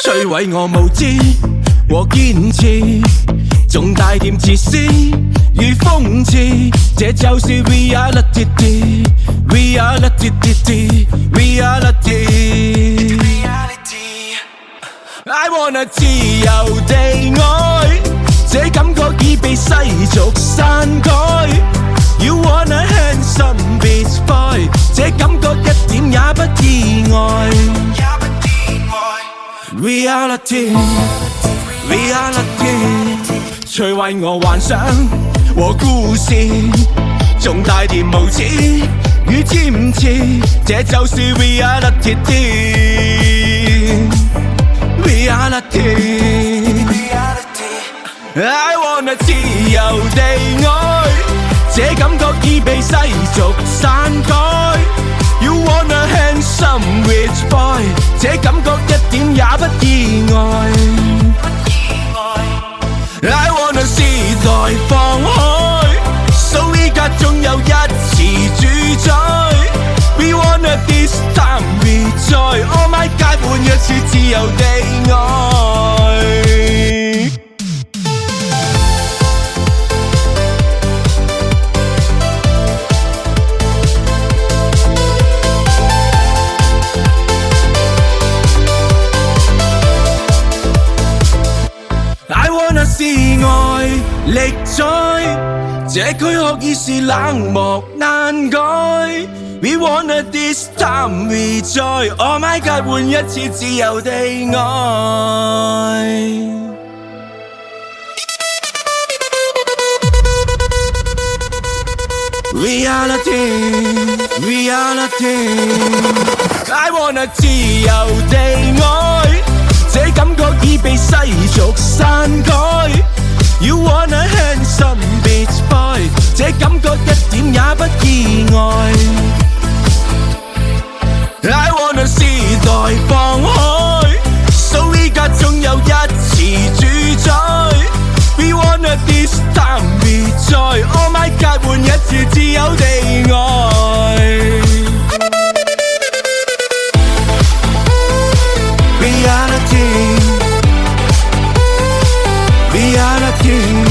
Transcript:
摧毀我無知和堅持，仲帶點自私與諷刺，這就是 reality。I wanna 自由地愛，這感覺已被世俗篡改。You wanna handsome beach boy， 這感覺一點也不意外。Reality， 摧毀我幻想和故事，仲帶點無知與堅持，這就是 reality。I wanna 自由地愛，這感覺已被世俗篡改。You wanna handsome rich boy， 這感覺一點也不意外。I wanna 時代放開，數依家總有一詞主宰。We wanna this time rejoice。Oh my God， 換一次自由地愛。是愛力宰，這軀殼已是冷漠難改。We wanna this time rejoice。Oh my God， 換一次自由地愛。Reality。I wanna 自由地愛，這感覺已被世俗篡改。You wanna handsome beach boy， 這感覺一點也不意外。I wanna 時代放開，數依家總有一詞主宰。We wanna this time rejoice。Oh my God， 換一次自由地愛。Reality。